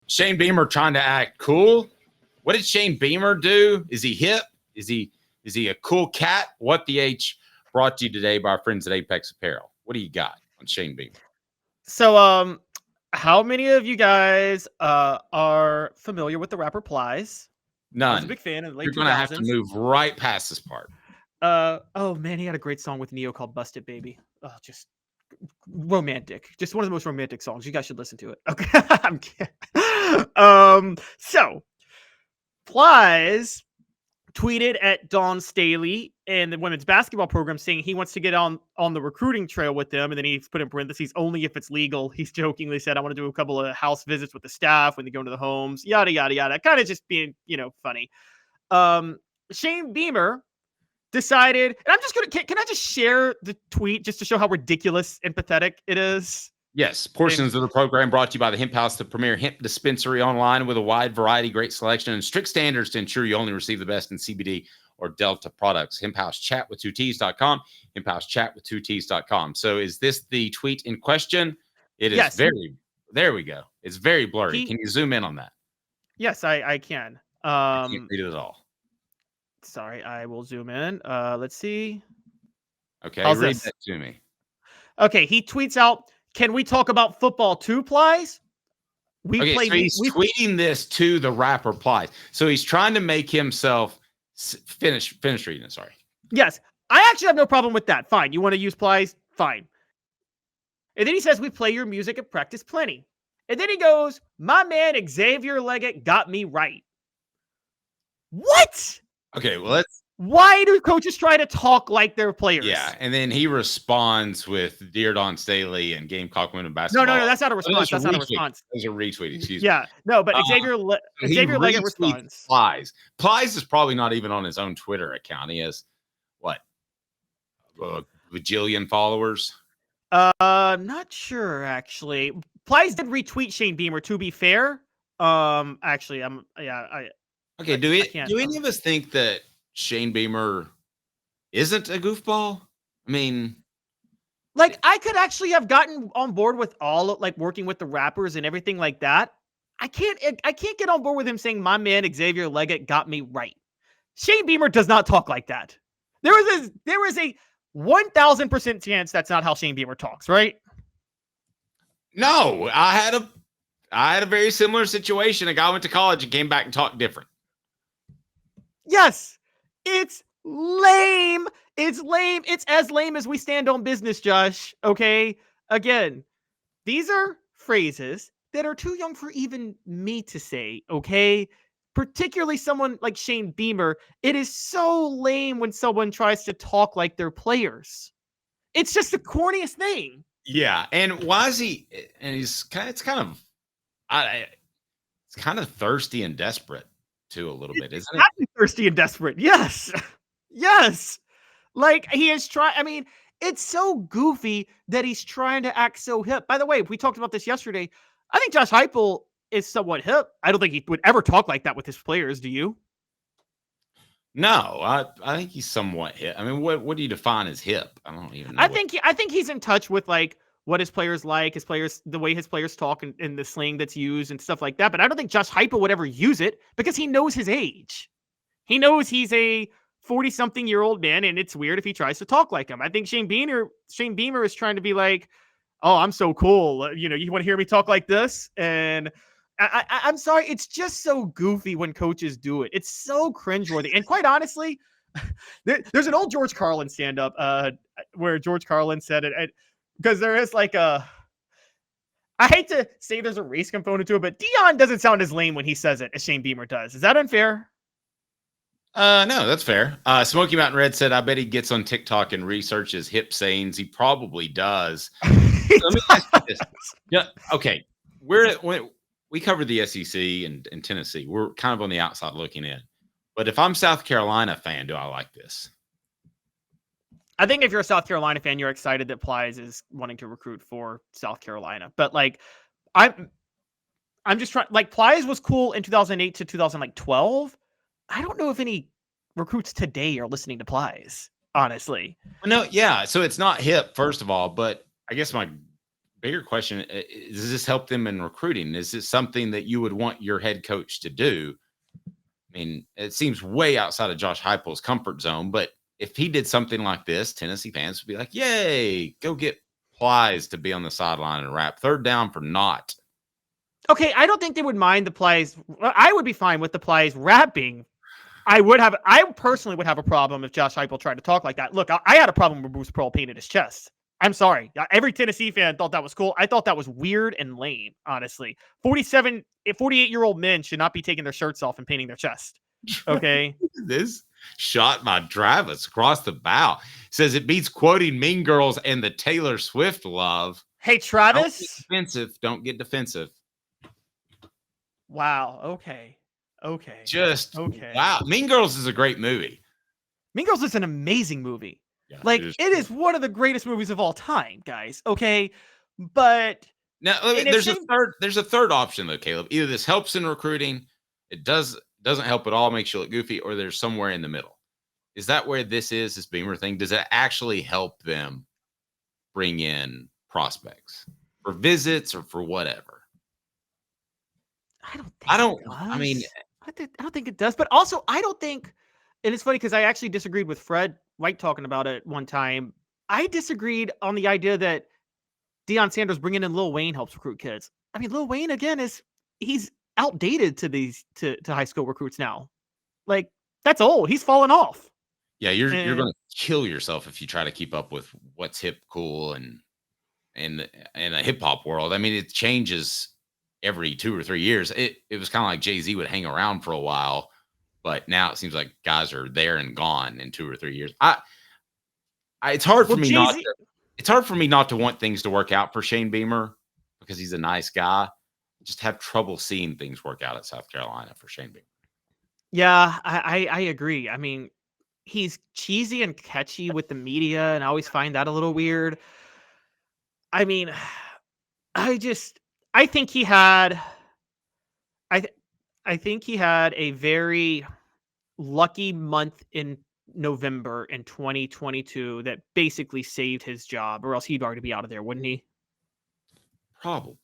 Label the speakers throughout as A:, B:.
A: Shane Beamer trying to act cool. What did Shane Beamer do? Is he hip? Is he a cool cat? What the H brought to you today by our friends at Apex Apparel. What do you got on Shane Beamer?
B: So, how many of you guys are familiar with the rapper Plies?
A: None.
B: I was a big fan in the late 2000s.
A: You're going to have to move right past this part.
B: Oh man, he had a great song with Neo called "Busted Baby." Oh, just romantic. Just one of the most romantic songs. You guys should listen to it. Okay, I'm kidding. So Plies tweeted at Dawn Staley and the women's basketball program saying he wants to get on the recruiting trail with them, and then he's put in parentheses only if it's legal. He's jokingly said, "I want to do a couple of house visits with the staff when they go into the homes." Yada yada yada. Kind of just being funny. Shane Beamer decided, and I'm just gonna can I just share the tweet just to show how ridiculous and pathetic it is?
A: Yes, portions of the program brought to you by the Hemp House, the premier hemp dispensary online with a wide variety, great selection, and strict standards to ensure you only receive the best in CBD or Delta products. Hemp House Chat with 2Ts.com. Hemp House Chat with 2Ts.com. So is this the tweet in question? It is very, there we go. It's very blurry. Can you zoom in on that?
B: Yes, I can.
A: I can't read it at all.
B: Sorry, I will zoom in. Let's see.
A: Okay, read that to me.
B: Okay, he tweets out, "Can we talk about football too, Plies?"
A: He's tweeting this to the rapper Plies. So he's trying to make himself finish reading it. Sorry.
B: Yes, I actually have no problem with that. Fine, you want to use Plies? Fine. And then he says, "We play your music and practice plenty." And then he goes, "My man Xavier Legette got me right." What?
A: Okay, well,
B: why do coaches try to talk like their players?
A: Yeah, and then he responds with "Dear Dawn Staley and Gamecock women basketball."
B: No, that's not a response. That's not a response.
A: Those are retweet. Excuse
B: me. Yeah, no, but Xavier Legette responds.
A: Plies is probably not even on his own Twitter account. He has what, a bajillion followers?
B: Not sure actually. Plies did retweet Shane Beamer. To be fair, actually,
A: Okay, do any of us think that Shane Beamer isn't a goofball? I mean,
B: like, I could actually have gotten on board with all like working with the rappers and everything like that. I can't get on board with him saying, "My man Xavier Legette got me right." Shane Beamer does not talk like that. There is a 1,000% chance that's not how Shane Beamer talks, right?
A: No, I had a very similar situation. A guy went to college and came back and talked different.
B: Yes, it's lame. It's lame. It's as lame as we stand on business, Josh. Okay. Again, these are phrases that are too young for even me to say. Okay. Particularly someone like Shane Beamer. It is so lame when someone tries to talk like their players. It's just the corniest thing.
A: Yeah. And why is he, and it's kind of thirsty and desperate too, a little bit, isn't it?
B: Thirsty and desperate. Yes. Yes. Like, he is trying. I mean, it's so goofy that he's trying to act so hip. By the way, we talked about this yesterday. I think Josh Heupel is somewhat hip. I don't think he would ever talk like that with his players. Do you?
A: No, I think he's somewhat hip. I mean, what do you define as hip? I don't even know.
B: I think he's in touch with like what his players like, the way his players talk and the slang that's used and stuff like that. But I don't think Josh Heupel would ever use it because he knows his age. He knows he's a 40-something-year-old man, and it's weird if he tries to talk like him. I think Shane Beamer is trying to be like, "Oh, I'm so cool. You want to hear me talk like this?" And I'm sorry, it's just so goofy when coaches do it. It's so cringeworthy. And quite honestly, there's an old George Carlin stand-up where George Carlin said it, because there is like I hate to say there's a race component to it, but Dion doesn't sound as lame when he says it as Shane Beamer does. Is that unfair?
A: No, that's fair. Smoky Mountain Red said, "I bet he gets on TikTok and researches hip sayings." He probably does. Let me ask you this. Yeah, okay. We cover the SEC and Tennessee. We're kind of on the outside looking in. But if I'm South Carolina fan, do I like this?
B: I think if you're a South Carolina fan, you're excited that Plies is wanting to recruit for South Carolina. But like, I'm just trying. Like, Plies was cool in 2008 to 2012. I don't know if any recruits today are listening to Plies, honestly.
A: No, yeah. So it's not hip, first of all. But I guess my bigger question, does this help them in recruiting? Is this something that you would want your head coach to do? I mean, it seems way outside of Josh Heupel's comfort zone, but if he did something like this, Tennessee fans would be like, yay, go get Plies to be on the sideline and rap. Third down for naught.
B: Okay, I don't think they would mind the Plies. I would be fine with the Plies rapping. I personally would have a problem if Josh Heupel tried to talk like that. Look, I had a problem with Bruce Pearl painted his chest. I'm sorry. Every Tennessee fan thought that was cool. I thought that was weird and lame, honestly. 48-year-old men should not be taking their shirts off and painting their chest. Okay?
A: This shot by Travis across the bow. Says it beats quoting Mean Girls and the Taylor Swift love.
B: Hey, Travis.
A: Don't get defensive.
B: Wow. Okay. Okay.
A: Wow. Mean Girls is a great movie.
B: Mean Girls is an amazing movie.
A: Yeah,
B: it is one of the greatest movies of all time, guys. Okay. But
A: now there's a third option though, Caleb. Either this helps in recruiting, it doesn't help at all, makes you look goofy, or there's somewhere in the middle. Is that where this Beamer thing? Does it actually help them bring in prospects for visits or for whatever?
B: I don't think it does. But also, I don't think, and it's funny because I actually disagreed with Fred White talking about it one time. I disagreed on the idea that Deion Sanders bringing in Lil Wayne helps recruit kids. I mean, Lil Wayne again he's outdated to high school recruits now. Like, that's old. He's fallen off.
A: Yeah, you're going to kill yourself if you try to keep up with what's hip, cool, and in a hip hop world. I mean, it changes every 2 or 3 years. It was kind of like Jay-Z would hang around for a while, but now it seems like guys are there and gone in 2 or 3 years. It's hard for me not to want things to work out for Shane Beamer because he's a nice guy. I just have trouble seeing things work out at South Carolina for Shane Beamer.
B: Yeah, I agree. I mean, he's cheesy and catchy with the media, and I always find that a little weird. I mean, I think he had a very lucky month in November in 2022 that basically saved his job, or else he'd already be out of there, wouldn't he?
A: Probably.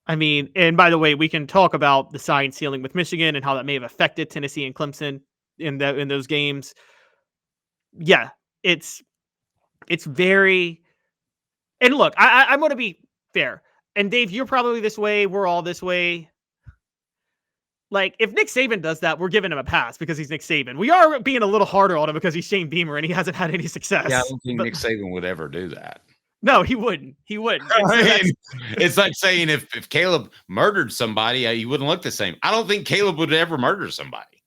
B: I mean, and by the way, we can talk about the sign ceiling with Michigan and how that may have affected Tennessee and Clemson in those games. Yeah, it's very. And look, I'm going to be fair. And Dave, you're probably this way. We're all this way. Like, if Nick Saban does that, we're giving him a pass because he's Nick Saban. We are being a little harder on him because he's Shane Beamer and he hasn't had any success.
A: Yeah, I don't think Nick Saban would ever do that.
B: No, he wouldn't. He wouldn't.
A: It's like saying if Caleb murdered somebody, he wouldn't look the same. I don't think Caleb would ever murder somebody.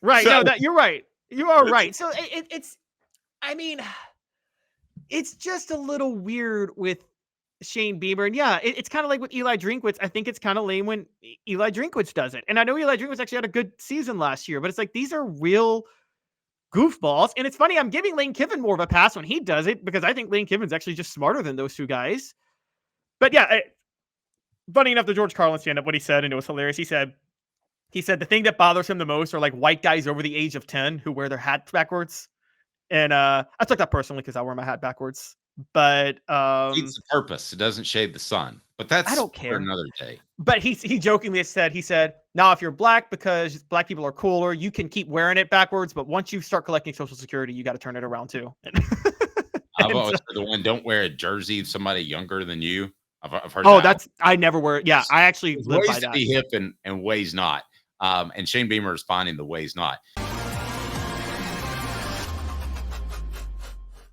B: Right. So, no, you're right. You are right. So I mean, it's just a little weird with Shane Beamer. And yeah, it's kind of like with Eli Drinkwitz. I think it's kind of lame when Eli Drinkwitz does it. And I know Eli Drinkwitz actually had a good season last year, but it's like, these are real goofballs. And it's funny, I'm giving Lane Kiffin more of a pass when he does it because I think Lane Kiffin's actually just smarter than those two guys. But yeah, funny enough, the George Carlin stand-up, what he said, and it was hilarious. He said the thing that bothers him the most are like white guys over the age of 10 who wear their hats backwards. And I took that personally because I wear my hat backwards. But
A: it's the purpose. It doesn't shade the sun. But that's, I don't care, for another day.
B: But he jokingly said, now if you're black, because black people are cooler, you can keep wearing it backwards. But once you start collecting Social Security, you got to turn it around too.
A: I've always heard the one, don't wear a jersey of somebody younger than you. I've heard.
B: Oh, I never wear it. Yeah, I actually live by that.
A: Ways to be hip and ways not. And Shane Beamer is finding the ways not.